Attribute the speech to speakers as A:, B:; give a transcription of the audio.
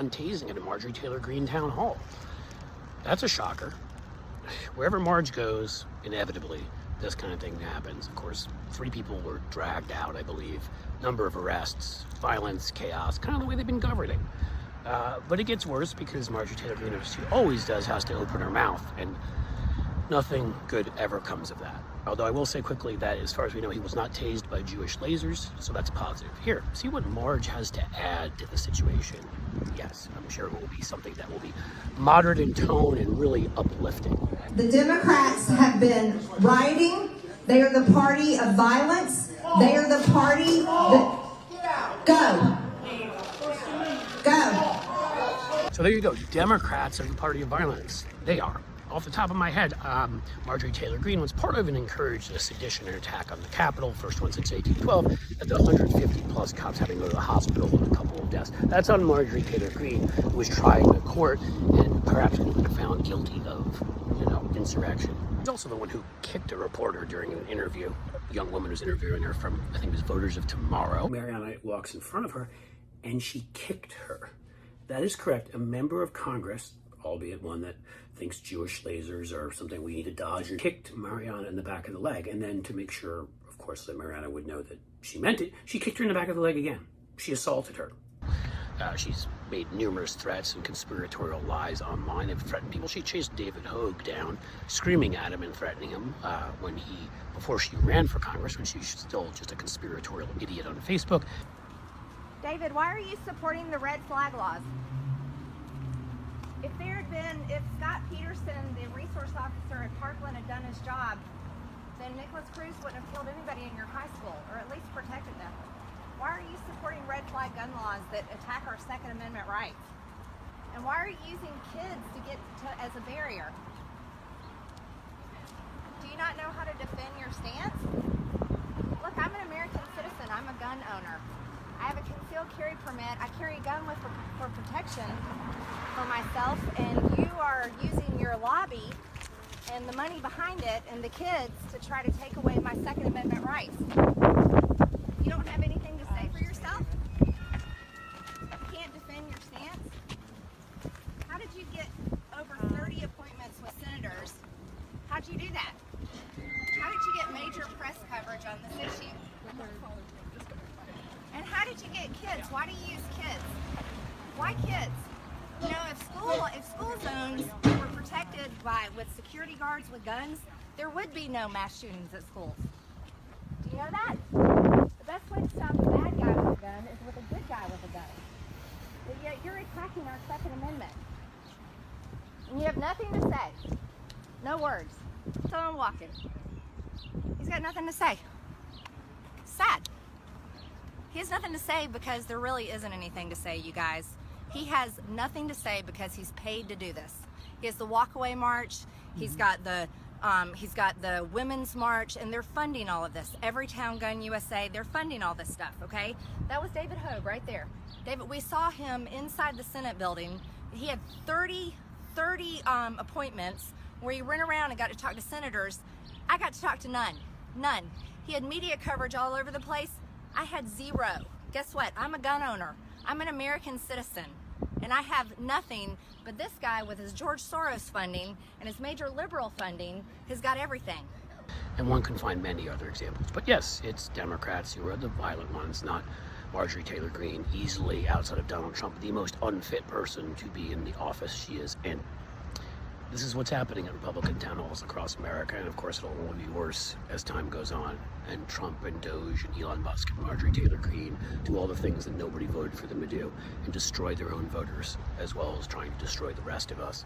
A: on tasing at a Marjorie Taylor Greene town hall. That's a shocker. Wherever Marge goes, inevitably, this kind of thing happens. Of course, 3 people were dragged out, I believe. Number of arrests, violence, chaos, kind of the way they've been governing. But it gets worse because Marjorie Taylor Greene, as she always does, has to open her mouth, and nothing good ever comes of that. Although I will say quickly that, as far as we know, he was not tased by Jewish lasers, so that's positive. Here, see what Marge has to add to the situation. Yes, I'm sure it will be something that will be moderate in tone and really uplifting.
B: The Democrats have been rioting. They are the party of violence. They are the party that... Go. Go.
A: So there you go. Democrats are the party of violence. They are. Off the top of my head, Marjorie Taylor Greene was part of and encouraged a sedition and attack on the Capitol, first one since 1812, at the 150 plus cops having to go to the hospital and a couple of deaths. That's on Marjorie Taylor Greene, who was tried in court and perhaps even found guilty of, insurrection. She's also the one who kicked a reporter during an interview. A young woman was interviewing her from, I think it was Voters of Tomorrow. Mariana walks in front of her and she kicked her. That is correct. A member of Congress, albeit one that thinks Jewish lasers are something we need to dodge, and kicked Mariana in the back of the leg. And then to make sure, of course, that Mariana would know that she meant it, she kicked her in the back of the leg again. She assaulted her. She's made numerous threats and conspiratorial lies online and threatened people. She chased David Hogue down, screaming at him and threatening him before she ran for Congress, when she was still just a conspiratorial idiot on Facebook.
C: David, why are you supporting the red flag laws? If Scott Peterson, the resource officer at Parkland, had done his job, then Nicholas Cruz wouldn't have killed anybody in your high school, or at least protected them. Why are you supporting red flag gun laws that attack our Second Amendment rights? And why are you using kids as a barrier? Do you not know how to defend your stance? Look, I'm an American citizen. I'm a gun owner. I have a concealed carry permit. I carry a gun for protection for myself, and you are using your lobby and the money behind it and the kids to try to take away my Second Amendment rights. You don't have anything to say for yourself? You can't defend your stance? How did you get over 30 appointments with senators? How'd you do that? How did you get major press coverage on this issue? And how did you get kids? Why do you use kids? Why kids? If school zones were protected with security guards with guns, there would be no mass shootings at schools. Do you know that? The best way to stop a bad guy with a gun is with a good guy with a gun. But yet you're attacking our Second Amendment. And you have nothing to say. No words. So I'm walking. He's got nothing to say. Sad. He has nothing to say because there really isn't anything to say, you guys. He has nothing to say because he's paid to do this. He has the walkaway march. He's got the women's march, and they're funding all of this. Everytown Gun USA, they're funding all this stuff. Okay, that was David Hogue right there. David, we saw him inside the Senate building. He had 30 appointments where he ran around and got to talk to senators. I got to talk to none. He had media coverage all over the place. I had 0. Guess what? I'm a gun owner. I'm an American citizen, and I have nothing, but this guy with his George Soros funding and his major liberal funding has got everything.
A: And one can find many other examples. But yes, it's Democrats who are the violent ones, not Marjorie Taylor Greene, easily outside of Donald Trump, the most unfit person to be in the office she is in. This is what's happening at Republican town halls across America, and of course it'll only be worse as time goes on, and Trump and Doge and Elon Musk and Marjorie Taylor Greene do all the things that nobody voted for them to do, and destroy their own voters, as well as trying to destroy the rest of us.